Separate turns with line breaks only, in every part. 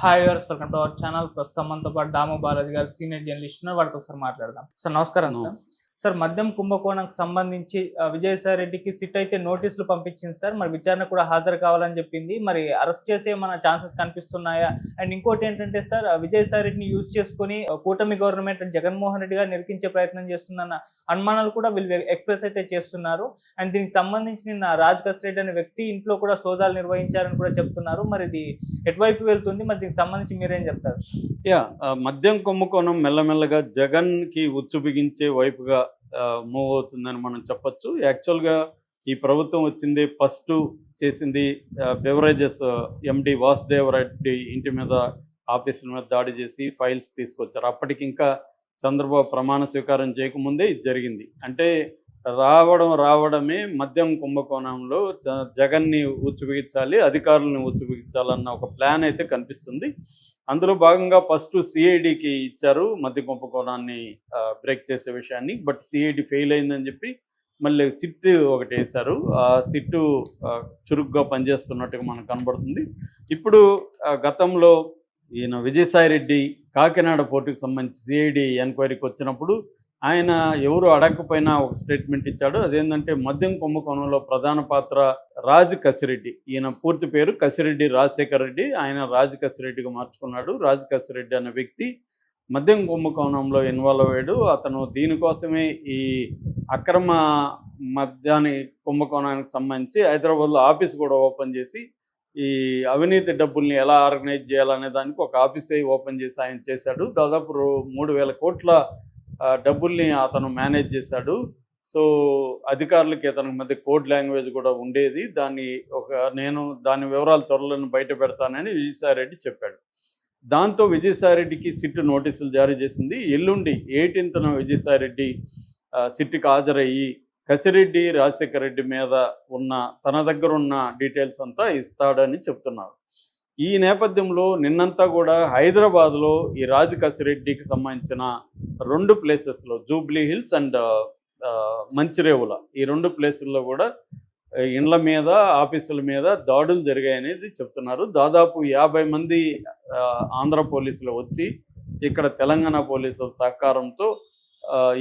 Hi viewers, welcome to our channel. ప్రస్తుతం మనతో పాటు దాము బాలాజీ గారు సీనియర్ జర్నలిస్ట్ ఉన్నారు. వాటితో ఒకసారి మాట్లాడదాం. సార్ నమస్కారం. సార్ సార్ మద్యం కుంభకోణంకి సంబంధించి విజయసాయి రెడ్డికి సిట్ అయితే నోటీసులు పంపించింది సార్. మరి విచారణ కూడా హాజరు కావాలని చెప్పింది. మరి అరెస్ట్ చేసే మన ఛాన్సెస్ కనిపిస్తున్నాయా? అండ్ ఇంకోటి ఏంటంటే సార్, విజయసాయి రెడ్డిని యూజ్ చేసుకుని కూటమి గవర్నమెంట్ జగన్మోహన్ రెడ్డి గారు నిరికించే ప్రయత్నం చేస్తుందన్న అనుమానాలు కూడా వీళ్ళు ఎక్స్ప్రెస్ అయితే చేస్తున్నారు. అండ్ దీనికి సంబంధించి నిన్న రాజ్ కసిరెడ్డి అనే వ్యక్తి ఇంట్లో కూడా సోదాలు నిర్వహించారని కూడా చెప్తున్నారు. మరి ఇది ఎటువైపు వెళ్తుంది? మరి దీనికి సంబంధించి మీరేం చెప్తారు?
మద్యం కుంభకోణం మెల్లమెల్లగా జగన్ కి ఉచ్చు బిగించే వైపుగా మూవ్ అవుతుందని మనం చెప్పొచ్చు. యాక్చువల్గా ఈ ప్రభుత్వం వచ్చింది ఫస్ట్ చేసింది బెవరేజెస్ ఎండి వాసుదేవరెడ్డి ఇంటి మీద, ఆఫీసుల మీద దాడి చేసి ఫైల్స్ తీసుకొచ్చారు. అప్పటికి ఇంకా చంద్రబాబు ప్రమాణ స్వీకారం చేయకముందే ఇది జరిగింది. అంటే రావడమే మద్యం కుంభకోణంలో జగన్ని ఉచ్చుబిగించాలి, అధికారులను ఉచ్చుబిగించాలన్న ఒక ప్లాన్ అయితే కనిపిస్తుంది. అందులో భాగంగా ఫస్ట్ సిఐడికి ఇచ్చారు మద్య కుంభకోణాన్ని బ్రేక్ చేసే విషయాన్ని. బట్ సిఐడి ఫెయిల్ అయిందని చెప్పి మళ్ళీ సిట్ ఒకటి వేశారు. ఆ సిట్టు చురుగ్గా పనిచేస్తున్నట్టుగా మనకు కనబడుతుంది. ఇప్పుడు గతంలో ఈయన విజయసాయి రెడ్డి కాకినాడ పోర్టుకు సంబంధించి సిఐడి ఎంక్వైరీకి వచ్చినప్పుడు ఆయన ఎవరు అడగకపోయినా ఒక స్టేట్మెంట్ ఇచ్చాడు. అదేంటంటే మద్యం కుంభకోణంలో ప్రధాన పాత్ర రాజ్ కసిరెడ్డి. ఈయన పూర్తి పేరు కసిరెడ్డి రాజశేఖర్ రెడ్డి. ఆయన రాజ్ కసిరెడ్డిగా మార్చుకున్నాడు. రాజ్ కసిరెడ్డి అనే వ్యక్తి మద్యం కుంభకోణంలో ఇన్వాల్వ్ అయ్యాడు. అతను దీనికోసమే ఈ అక్రమ మద్యాన్ని కుంభకోణానికి సంబంధించి హైదరాబాద్లో ఆఫీస్ కూడా ఓపెన్ చేసి ఈ అవినీతి డబ్బుల్ని ఎలా ఆర్గనైజ్ చేయాలనే దానికి ఒక ఆఫీసే ఓపెన్ చేసి ఆయన చేశాడు. దాదాపు 3,000 కోట్ల డబ్బుల్ని అతను మేనేజ్ చేశాడు. సో అధికారులకి అతనికి మధ్య కోడ్ లాంగ్వేజ్ కూడా ఉండేది. నేను దాని వివరాలు త్వరలో బయట పెడతానని విజయసాయి రెడ్డి చెప్పాడు. దాంతో విజయసాయి రెడ్డికి సిట్ నోటీసులు జారీ చేసింది. ఎల్లుండి 18న విజయసాయి రెడ్డి సిట్కి హాజరయ్యి కసిరెడ్డి రాజశేఖర రెడ్డి మీద తన దగ్గర ఉన్న డీటెయిల్స్ అంతా ఇస్తాడని చెప్తున్నారు. ఈ నేపథ్యంలో నిన్నంతా కూడా హైదరాబాద్లో ఈ రాజ్ కసిరెడ్డికి సంబంధించిన 2 ప్లేసెస్లో జూబ్లీ హిల్స్ అండ్ మంచిరేవుల, ఈ 2 ప్లేసుల్లో కూడా ఇండ్ల మీద, ఆఫీసుల మీద దాడులు జరిగాయనేది చెప్తున్నారు. దాదాపు 50 మంది ఆంధ్ర పోలీసులు వచ్చి ఇక్కడ తెలంగాణ పోలీసుల సహకారంతో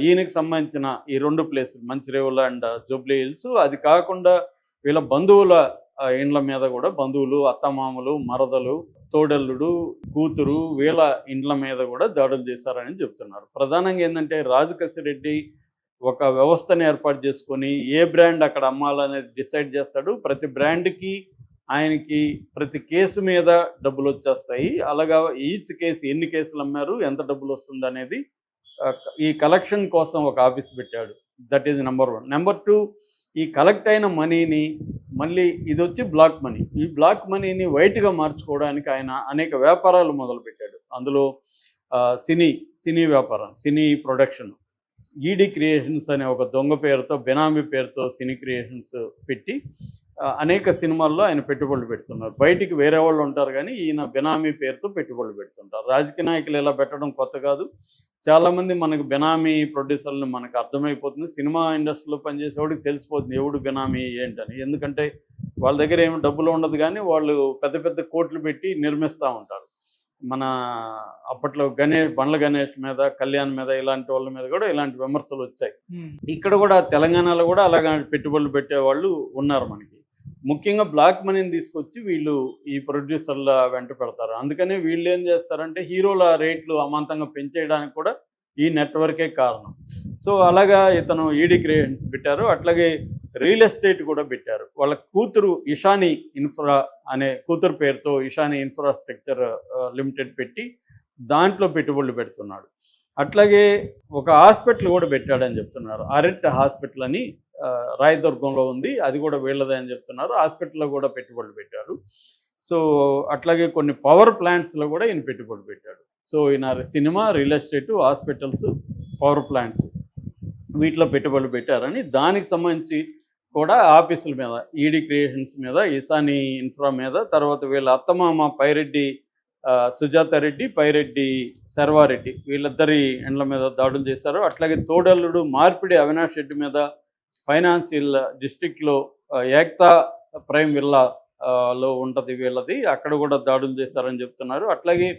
ఈయనకి సంబంధించిన ఈ 2 ప్లేసులు మంచిరేవుల అండ్ జూబ్లీ హిల్స్, అది కాకుండా వీళ్ళ బంధువుల ఇండ్ల మీద కూడా, బంధువులు, అత్తమామలు, మరదలు, తోడల్లుడు, కూతురు, వీళ్ళ ఇండ్ల మీద కూడా దాడులు చేశారని చెప్తున్నారు. ప్రధానంగా ఏంటంటే రాజ్ కసిరెడ్డి ఒక వ్యవస్థను ఏర్పాటు చేసుకొని ఏ బ్రాండ్ అక్కడ అమ్మాలనేది డిసైడ్ చేస్తాడు. ప్రతి బ్రాండ్కి ఆయనకి ప్రతి కేసు మీద డబ్బులు వచ్చేస్తాయి. అలాగా ఈచ్ కేసు ఎన్ని కేసులు అమ్మారు, ఎంత డబ్బులు వస్తుంది అనేది ఈ కలెక్షన్ కోసం ఒక ఆఫీస్ పెట్టాడు. That is number 1. నెంబర్ 2, ఈ కలెక్ట్ అయిన మనీని మళ్ళీ ఇది వచ్చి బ్లాక్ మనీ, ఈ బ్లాక్ మనీని వైట్గా మార్చుకోవడానికి ఆయన అనేక వ్యాపారాలు మొదలుపెట్టాడు. అందులో సినీ వ్యాపారం, సినీ ప్రొడక్షన్, ఈడీ క్రియేషన్స్ అనే ఒక దొంగ పేరుతో, బెనామీ పేరుతో సినీ క్రియేషన్స్ పెట్టి అనేక సినిమాల్లో ఆయన పెట్టుబడులు పెడుతున్నారు. బయటికి వేరే వాళ్ళు ఉంటారు కానీ ఈయన బెనామీ పేరుతో పెట్టుబడులు పెడుతుంటారు. రాజకీయ నాయకులు ఇలా పెట్టడం కొత్త కాదు. చాలామంది మనకు బెనామీ ప్రొడ్యూసర్లు మనకు అర్థమైపోతుంది. సినిమా ఇండస్ట్రీలో పనిచేసేవాడికి తెలిసిపోతుంది ఎవడు బెనామీ ఏంటని. ఎందుకంటే వాళ్ళ దగ్గర ఏమి డబ్బులు ఉండదు కానీ వాళ్ళు పెద్ద పెద్ద కోట్లు పెట్టి నిర్మిస్తూ ఉంటారు. మన అప్పట్లో బండ్ల గణేష్ మీద, కళ్యాణ్ మీద, ఇలాంటి వాళ్ళ మీద కూడా ఇలాంటి విమర్శలు వచ్చాయి. ఇక్కడ కూడా తెలంగాణలో కూడా అలాగా పెట్టుబడులు పెట్టేవాళ్ళు ఉన్నారు మనకి. ముఖ్యంగా బ్లాక్ మనీని తీసుకొచ్చి వీళ్ళు ఈ ప్రొడ్యూసర్ల వెంట పెడతారు. అందుకని వీళ్ళు ఏం చేస్తారంటే హీరోల రేట్లు అమాంతంగా పెంచేయడానికి కూడా ఈ నెట్వర్కే కారణం. సో అలాగా ఇతను ఈడీ క్రియేషన్స్ పెట్టారు. అట్లాగే రియల్ ఎస్టేట్ కూడా పెట్టారు. వాళ్ళ కూతురు ఇషానీ ఇన్ఫ్రా అనే కూతురు పేరుతో ఇషానీ ఇన్ఫ్రాస్ట్రక్చర్ లిమిటెడ్ పెట్టి దాంట్లో పెట్టుబడులు పెడుతున్నాడు. అట్లాగే ఒక హాస్పిటల్ కూడా పెట్టాడని చెప్తున్నారు. అరెట్ హాస్పిటల్ అని రాయదుర్గంలో ఉంది, అది కూడా వీళ్ళదే అని చెప్తున్నారు. హాస్పిటల్లో కూడా పెట్టుబడులు పెట్టారు. సో అట్లాగే కొన్ని పవర్ ప్లాంట్స్లో కూడా ఈయన పెట్టుబడులు పెట్టాడు. సో ఈయన cinema, real estate, hospitals, power plants వీటిలో పెట్టుబడులు పెట్టారని, దానికి సంబంధించి కూడా ఆఫీసుల మీద, ఈడీ క్రియేషన్స్ మీద, ఇసానీ ఇన్ఫ్రా మీద, తర్వాత వీళ్ళ అత్తమామ పైరెడ్డి సుజాత రెడ్డి, పైరెడ్డి శర్వారెడ్డి, వీళ్ళిద్దరి ఇండ్ల మీద దాడులు చేశారు. అట్లాగే తోడల్లుడు మార్పిడి అవినాష్ రెడ్డి మీద ఫైనాన్షియల్ డిస్ట్రిక్ట్లో ఏక్తా ప్రైమ్ విల్లా లో ఉంటుంది వీళ్ళది, అక్కడ కూడా దాడులు చేశారని చెప్తున్నారు. అట్లాగే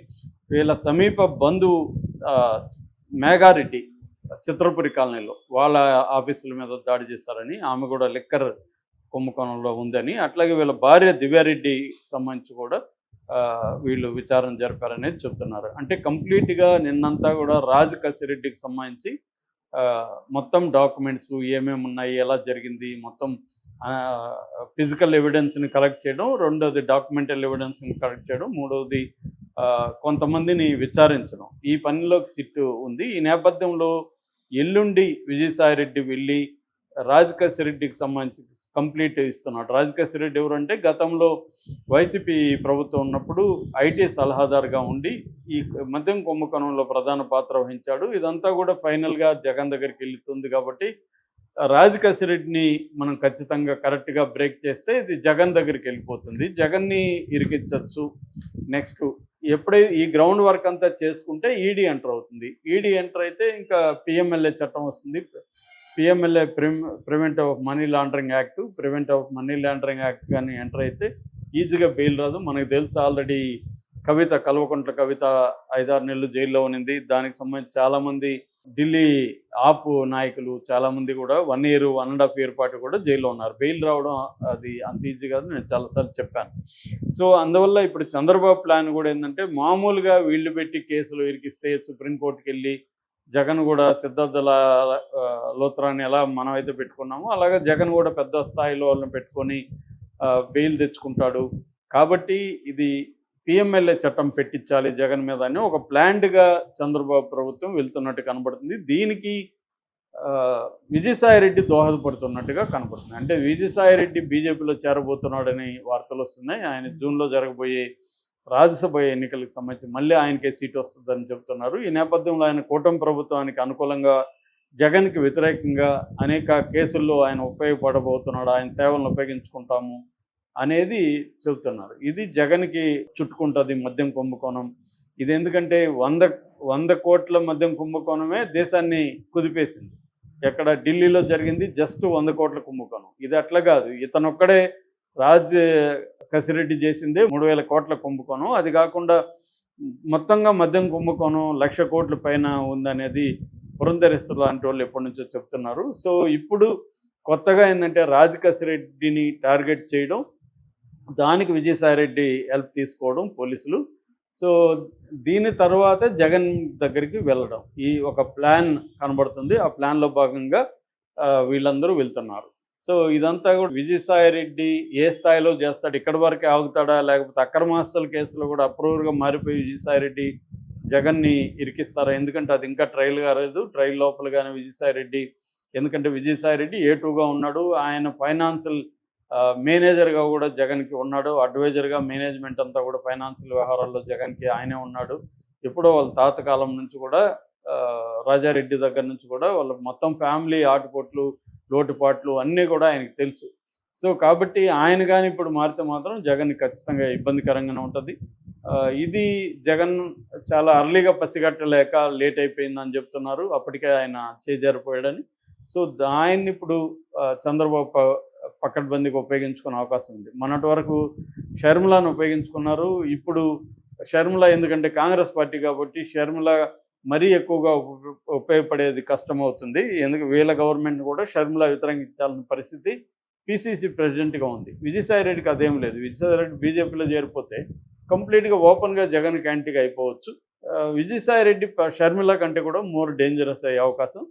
వీళ్ళ సమీప బంధువు ఆ, మేఘారెడ్డి చిత్రపురి కాలనీలో వాళ్ళ ఆఫీసుల మీద దాడి చేశారని, ఆమె కూడా లిక్కర్ కుంభకోణంలో ఉందని, అట్లాగే వీళ్ళ భార్య దివ్యారెడ్డి సంబంధించి కూడా వీళ్ళు విచారణ జరిపారనేది చెప్తున్నారు. అంటే కంప్లీట్గా నిన్నంతా కూడా రాజు కసిరెడ్డికి సంబంధించి ఆ, మొత్తం డాక్యుమెంట్స్ ఏమేమి ఉన్నాయి, ఎలా జరిగింది, మొత్తం ఫిజికల్ ఎవిడెన్స్ని కలెక్ట్ చేయడం, రెండోది డాక్యుమెంటల్ ఎవిడెన్స్ని కలెక్ట్ చేయడం, మూడవది కొంతమందిని విచారించడం, ఈ పనిలోకి సిట్టు ఉంది. ఈ నేపథ్యంలో ఎల్లుండి విజయసాయిరెడ్డి వెళ్ళి రాజకేశ్వరరెడ్డికి సంబంధించి కంప్లీట్ ఇస్తున్నాడు. రాజకేశ్వరరెడ్డి ఎవరంటే గతంలో వైసీపీ ప్రభుత్వం ఉన్నప్పుడు ఐటీ సలహాదారుగా ఉండి ఈ మద్యం కుంభకోణంలో ప్రధాన పాత్ర వహించాడు. ఇదంతా కూడా ఫైనల్గా జగన్ దగ్గరికి వెళ్తుంది కాబట్టి రాజకేశ్వరరెడ్డిని మనం ఖచ్చితంగా కరెక్ట్గా బ్రేక్ చేస్తే ఇది జగన్ దగ్గరికి వెళ్ళిపోతుంది, జగన్ని ఇరికించవచ్చు. నెక్స్ట్ ఎప్పుడైతే ఈ గ్రౌండ్ వర్క్ అంతా చేసుకుంటే ఈడీ ఎంటర్ అవుతుంది. ఈడీ ఎంటర్ అయితే ఇంకా పిఎంఎల్ఏ చట్టం వస్తుంది. PMLA prevent of money laundering act, prevent of money laundering act కానీ ఎంటర్ అయితే ఈజీగా బెయిల్ రాదు. మనకు తెలుసు ఆల్రెడీ కవిత, కల్వకుంట్ల కవిత 5-6 నెలలు జైల్లో ఉన్నింది. దానికి సంబంధించి చాలామంది ఢిల్లీ ఆప్ నాయకులు చాలామంది కూడా 1 year 1.5 year పాటు కూడా జైల్లో ఉన్నారు. బెయిల్ రావడం అది అంత ఈజీ కాదు, నేను చాలాసార్లు చెప్పాను. సో అందువల్ల ఇప్పుడు చంద్రబాబు ప్లాన్ కూడా ఏంటంటే మామూలుగా వీళ్ళు పెట్టి కేసులు ఇరికిస్తే సుప్రీంకోర్టుకి వెళ్ళి జగన్ కూడా సిద్ధార్థ లోత్రాన్ని ఎలా మనమైతే పెట్టుకున్నామో అలాగే జగన్ కూడా పెద్ద స్థాయిలో వాళ్ళని పెట్టుకొని బెయిల్ తెచ్చుకుంటాడు. కాబట్టి ఇది పిఎంఎల్ఏ చట్టం పెట్టించాలి జగన్ మీద అని ఒక ప్లాన్డ్గా చంద్రబాబు ప్రభుత్వం వెళ్తున్నట్టు కనబడుతుంది. దీనికి విజయసాయిరెడ్డి దోహదపడుతున్నట్టుగా కనబడుతుంది. అంటే విజయసాయిరెడ్డి బీజేపీలో చేరబోతున్నాడని వార్తలు వస్తున్నాయి. ఆయన జూన్లో జరగబోయే రాజ్యసభ ఎన్నికలకు సంబంధించి మళ్ళీ ఆయనకే సీట్ వస్తుందని చెబుతున్నారు. ఈ నేపథ్యంలో ఆయన కూటమి ప్రభుత్వానికి అనుకూలంగా జగన్కి వ్యతిరేకంగా అనేక కేసుల్లో ఆయన ఉపయోగపడబోతున్నాడు, ఆయన సేవలను ఉపయోగించుకుంటాము అనేది చెబుతున్నారు. ఇది జగన్కి చుట్టుకుంటుంది మద్యం కుంభకోణం. ఇది ఎందుకంటే 100 కోట్ల మద్యం కుంభకోణమే దేశాన్ని కుదిపేసింది. ఎక్కడ ఢిల్లీలో జరిగింది జస్ట్ 100 కోట్ల కుంభకోణం. ఇది అట్లా కాదు, ఇతనొక్కడే కసిరెడ్డి చేసిందే 3,000 కోట్ల కుంభకోణం. అది కాకుండా మొత్తంగా మద్యం కుంభకోణం 1,00,000 కోట్ల పైన ఉందనేది పురంధరేశ్వర లాంటి వాళ్ళు ఎప్పటి నుంచో చెప్తున్నారు. సో ఇప్పుడు కొత్తగా ఏంటంటే కసిరెడ్డిని టార్గెట్ చేయడం, దానికి విజయసాయిరెడ్డి హెల్ప్ తీసుకోవడం పోలీసులు. సో దీని తర్వాత జగన్ దగ్గరికి వెళ్ళడం, ఈ ఒక ప్లాన్ కనబడుతుంది. ఆ ప్లాన్లో భాగంగా వీళ్ళందరూ వెళ్తున్నారు. సో ఇదంతా కూడా విజయసాయిరెడ్డి ఏ స్థాయిలో చేస్తాడు, ఇక్కడి వరకే ఆగుతాడా, లేకపోతే అక్రమాస్తుల కేసులో కూడా అప్రూవర్గా మారిపోయి విజయసాయిరెడ్డి జగన్ని ఇరికిస్తారా? ఎందుకంటే అది ఇంకా ట్రయల్ కాలేదు. ట్రయల్ లోపలగానే విజయసాయిరెడ్డి, ఎందుకంటే విజయసాయిరెడ్డి A2గా ఉన్నాడు, ఆయన ఫైనాన్షియల్ మేనేజర్గా కూడా జగన్కి ఉన్నాడు, అడ్వైజర్గా మేనేజ్మెంట్ అంతా కూడా ఫైనాన్షియల్ వ్యవహారాల్లో జగన్కి ఆయనే ఉన్నాడు. ఎప్పుడో వాళ్ళ తాత కాలం నుంచి కూడా రాజారెడ్డి దగ్గర నుంచి కూడా వాళ్ళ మొత్తం ఫ్యామిలీ ఆటుపోట్లు లోటుపాట్లు అన్నీ కూడా ఆయనకు తెలుసు. సో కాబట్టి ఆయన కానీ ఇప్పుడు మారితే మాత్రం జగన్కి ఖచ్చితంగా ఇబ్బందికరంగానే ఉంటుంది. ఇది జగన్ చాలా అర్లీగా పసిగట్టలేక లేట్ అయిపోయిందని చెప్తున్నారు. అప్పటికే ఆయన చేజారిపోయాడని. సో ఆయన్ని ఇప్పుడు చంద్రబాబు పకడ్బందీగా ఉపయోగించుకునే అవకాశం ఉంది. మొన్నటి వరకు షర్మిలాను ఉపయోగించుకున్నారు. ఇప్పుడు షర్మిల ఎందుకంటే కాంగ్రెస్ పార్టీ కాబట్టి షర్మిల మరీ ఎక్కువగా ఉపయోగపడేది కష్టమవుతుంది. ఎందుకు వీళ్ళ గవర్నమెంట్ కూడా షర్మిల వ్యతిరేకించాల్సిన పరిస్థితి పిసిసి ప్రెసిడెంట్గా ఉంది. విజయసాయిరెడ్డికి అదేం లేదు. విజయసాయిరెడ్డి బీజేపీలో చేరిపోతే కంప్లీట్గా ఓపెన్గా జగన్కి యాంటీగా అయిపోవచ్చు. విజయసాయిరెడ్డి షర్మిల కంటే కూడా మోర్ డేంజరస్ అయ్యే అవకాశం